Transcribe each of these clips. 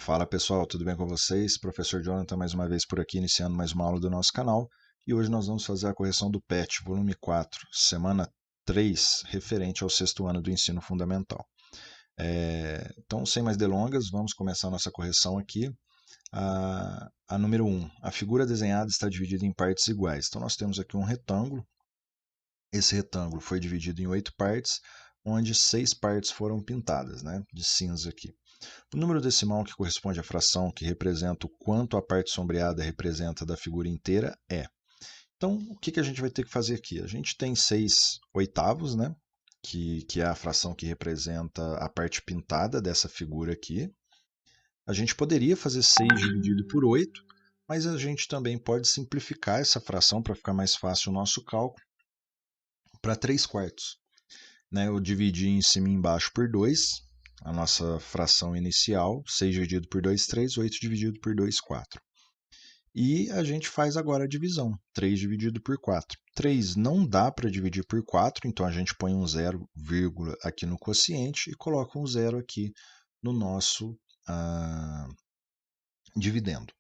Fala pessoal, tudo bem com vocês? Professor Jonathan mais uma vez por aqui, iniciando mais uma aula do nosso canal. E hoje nós vamos fazer a correção do PET, volume 4, semana 3, referente ao sexto ano do ensino fundamental. Então, sem mais delongas, vamos começar a nossa correção aqui. A número 1, a figura desenhada está dividida em partes iguais. Então, nós temos aqui um retângulo. Esse retângulo foi dividido em 8 partes, onde 6 partes foram pintadas, né, de cinza aqui. O número decimal que corresponde à fração que representa o quanto a parte sombreada representa da figura inteira é. Então, o que a gente vai ter que fazer aqui? A gente tem 6 oitavos, né? Que é a fração que representa a parte pintada dessa figura aqui. A gente poderia fazer 6 dividido por 8, mas a gente também pode simplificar essa fração para ficar mais fácil o nosso cálculo para 3 quartos. Né? Eu dividi em cima e embaixo por 2, a nossa fração inicial, 6 dividido por 2, 3, 8 dividido por 2, 4. E a gente faz agora a divisão, 3 dividido por 4. 3 não dá para dividir por 4, então a gente põe um 0, vírgula aqui no quociente e coloca um 0 aqui no nosso dividendo.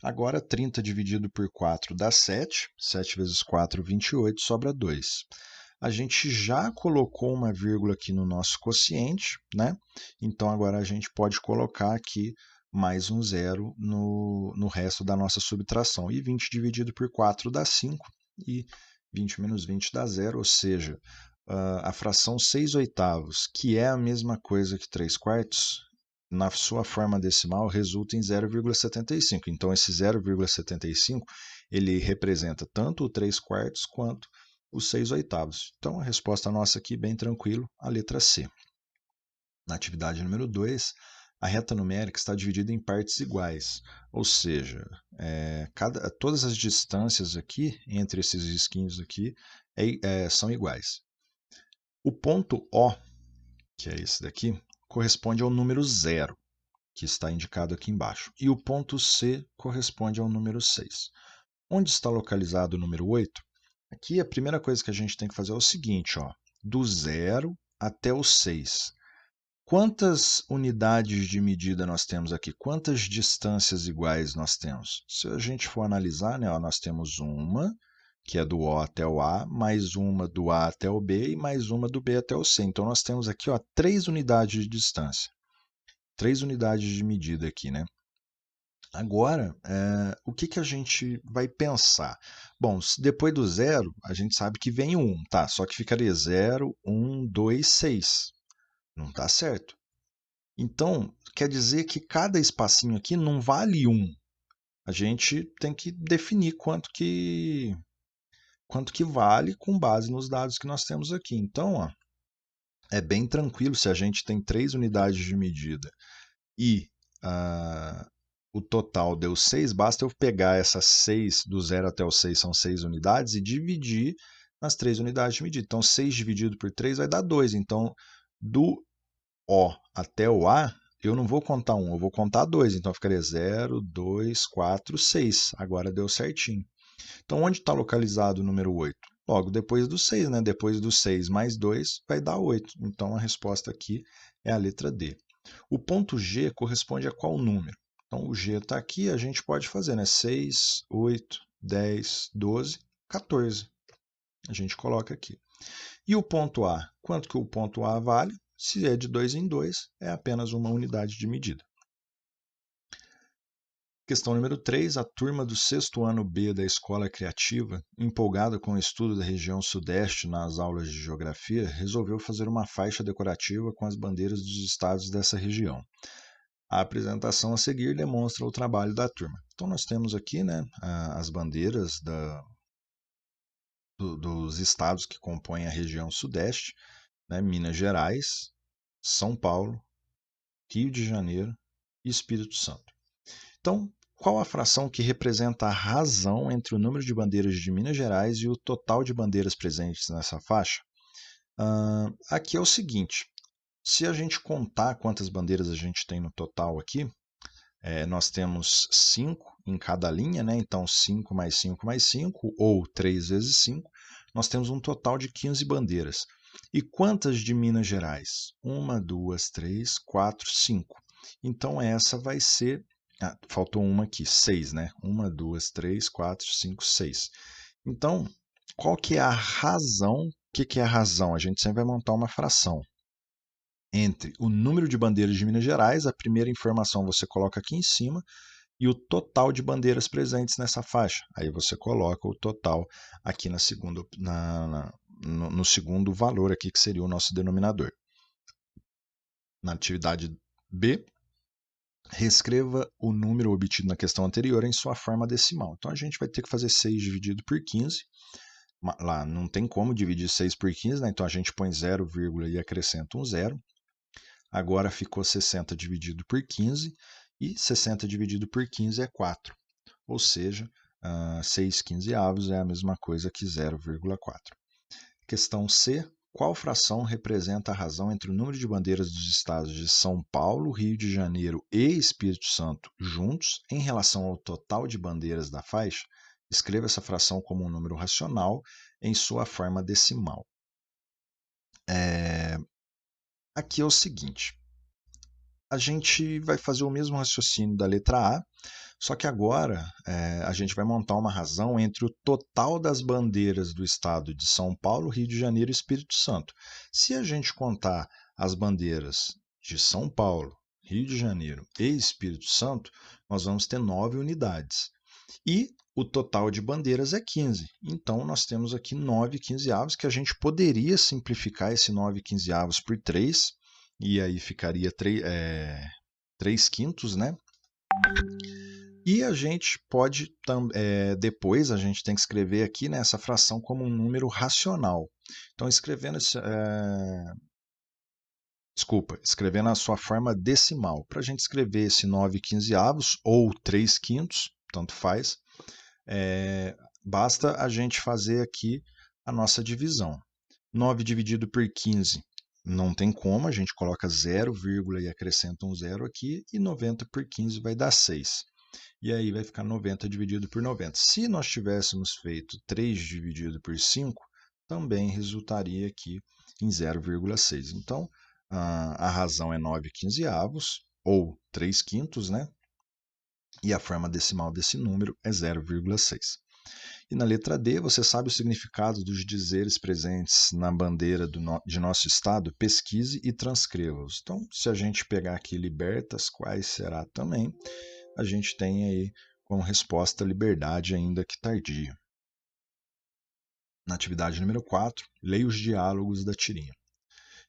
Agora, 30 dividido por 4 dá 7, 7 vezes 4, 28, sobra 2. A gente já colocou uma vírgula aqui no nosso quociente, né? Então, agora a gente pode colocar aqui mais um zero no resto da nossa subtração. E 20 dividido por 4 dá 5, e 20 menos 20 dá 0, ou seja, a fração 6 oitavos, que é a mesma coisa que 3 quartos, na sua forma decimal, resulta em 0,75. Então, esse 0,75 ele representa tanto o 3 quartos quanto os 6 oitavos. Então, a resposta nossa aqui, bem tranquilo, a letra C. Na atividade número 2, a reta numérica está dividida em partes iguais, ou seja, todas as distâncias aqui, entre esses risquinhos aqui, são iguais. O ponto O, que é esse daqui, corresponde ao número 0, que está indicado aqui embaixo. E o ponto C corresponde ao número 6. Onde está localizado o número 8? Aqui a primeira coisa que a gente tem que fazer é o seguinte, ó, do 0 até o 6. Quantas unidades de medida nós temos aqui? Quantas distâncias iguais nós temos? Se a gente for analisar, né, ó, nós temos uma, que é do O até o A, mais uma do A até o B e mais uma do B até o C. Então, nós temos aqui 3 unidades de distância. 3 unidades de medida aqui, né? Agora, o que a gente vai pensar? Bom, depois do 0, a gente sabe que vem 1, tá? Só que ficaria 0, 1, 2, 6. Não está certo. Então, quer dizer que cada espacinho aqui não vale 1. A gente tem que definir quanto que vale com base nos dados que nós temos aqui. Então, ó, é bem tranquilo se a gente tem 3 unidades de medida e o total deu 6, basta eu pegar essas 6, do 0 até o 6 são 6 unidades, e dividir nas 3 unidades de medida. Então, 6 dividido por 3 vai dar 2. Então, do O até o A, eu não vou contar 1, eu vou contar 2. Então, ficaria 0, 2, 4, 6. Agora deu certinho. Então, onde está localizado o número 8? Logo depois do 6, né? Depois do 6 mais 2 vai dar 8. Então, a resposta aqui é a letra D. O ponto G corresponde a qual número? Então, o G está aqui, a gente pode fazer, né? 6, 8, 10, 12, 14. A gente coloca aqui. E o ponto A? Quanto que o ponto A vale? Se é de 2 em 2, é apenas uma unidade de medida. Questão número 3. A turma do sexto ano B da Escola Criativa, empolgada com o estudo da região sudeste nas aulas de geografia, resolveu fazer uma faixa decorativa com as bandeiras dos estados dessa região. A apresentação a seguir demonstra o trabalho da turma. Então, nós temos aqui, né, as bandeiras dos estados que compõem a região sudeste, né, Minas Gerais, São Paulo, Rio de Janeiro e Espírito Santo. Então, qual a fração que representa a razão entre o número de bandeiras de Minas Gerais e o total de bandeiras presentes nessa faixa? Aqui é o seguinte, se a gente contar quantas bandeiras a gente tem no total aqui, nós temos 5 em cada linha, né? Então 5 mais 5 mais 5, ou 3 vezes 5, nós temos um total de 15 bandeiras. E quantas de Minas Gerais? 1, 2, 3, 4, 5. Então, essa vai ser... faltou uma aqui, 6, né? 1, 2, 3, 4, 5, 6. Então, qual que é a razão? O que é a razão? A gente sempre vai montar uma fração entre o número de bandeiras de Minas Gerais, a primeira informação você coloca aqui em cima, e o total de bandeiras presentes nessa faixa. Aí você coloca o total aqui na segunda, no segundo valor aqui, que seria o nosso denominador. Na atividade B, reescreva o número obtido na questão anterior em sua forma decimal. Então, a gente vai ter que fazer 6 dividido por 15. Lá não tem como dividir 6 por 15, né? Então a gente põe 0, e acrescenta um 0. Agora ficou 60 dividido por 15 e 60 dividido por 15 é 4. Ou seja, 6 quinzeavos é a mesma coisa que 0,4. Questão C. Qual fração representa a razão entre o número de bandeiras dos estados de São Paulo, Rio de Janeiro e Espírito Santo juntos em relação ao total de bandeiras da faixa? Escreva essa fração como um número racional em sua forma decimal. Aqui é o seguinte, a gente vai fazer o mesmo raciocínio da letra A, só que agora a gente vai montar uma razão entre o total das bandeiras do estado de São Paulo, Rio de Janeiro e Espírito Santo. Se a gente contar as bandeiras de São Paulo, Rio de Janeiro e Espírito Santo, nós vamos ter 9 unidades. E o total de bandeiras é 15. Então, nós temos aqui 9 quinzeavos, que a gente poderia simplificar esse 9 quinzeavos por 3, e aí ficaria 3 quintos, né? E a gente pode, depois, a gente tem que escrever aqui nessa fração como um número racional. Então, escrevendo a sua forma decimal. Para a gente escrever esse 9 quinzeavos, ou 3 quintos, tanto faz, basta a gente fazer aqui a nossa divisão. 9 dividido por 15 não tem como, a gente coloca 0, e acrescenta um 0 aqui, e 90 por 15 vai dar 6. E aí vai ficar 90 dividido por 90. Se nós tivéssemos feito 3 dividido por 5, também resultaria aqui em 0,6. Então, a razão é 9 quinzeavos, ou 3 quintos, né? E a forma decimal desse número é 0,6. E na letra D, você sabe o significado dos dizeres presentes na bandeira de nosso estado? Pesquise e transcreva-os. Então, se a gente pegar aqui libertas, quais será também, a gente tem aí como resposta liberdade, ainda que tardia. Na atividade número 4, leia os diálogos da tirinha.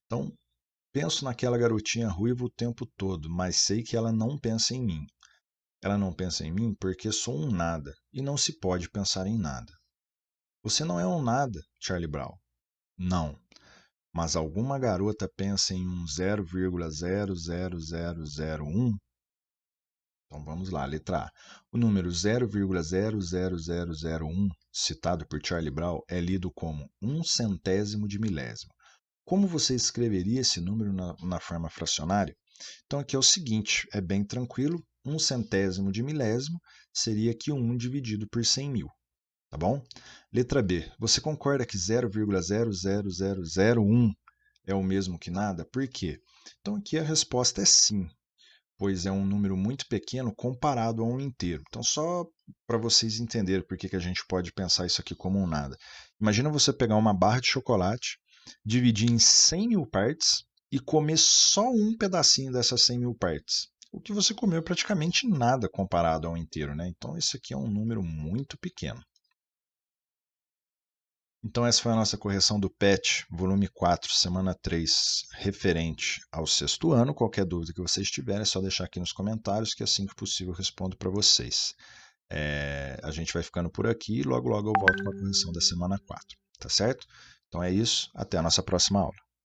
Então, penso naquela garotinha ruiva o tempo todo, mas sei que ela não pensa em mim. Ela não pensa em mim porque sou um nada, e não se pode pensar em nada. Você não é um nada, Charlie Brown. Não, mas alguma garota pensa em um 0,00001? Então vamos lá, letra A. O número 0,00001, citado por Charlie Brown, é lido como 1/100º de milésimo. Como você escreveria esse número na forma fracionária? Então aqui é o seguinte, é bem tranquilo, 1/100º de milésimo seria aqui 1 dividido por 100.000, tá bom? Letra B, você concorda que 0,00001 é o mesmo que nada? Por quê? Então aqui a resposta é sim, pois é um número muito pequeno comparado a um inteiro. Então só para vocês entenderem por que a gente pode pensar isso aqui como um nada. Imagina você pegar uma barra de chocolate, dividir em 100.000 partes e comer só um pedacinho dessas 100.000 partes. O que você comeu é praticamente nada comparado ao inteiro, né? Então, esse aqui é um número muito pequeno. Então, essa foi a nossa correção do PET, volume 4, semana 3, referente ao 6º ano. Qualquer dúvida que vocês tiverem, é só deixar aqui nos comentários, que assim que possível eu respondo para vocês. A gente vai ficando por aqui e logo logo eu volto com a correção da semana 4, tá certo? Então é isso, até a nossa próxima aula.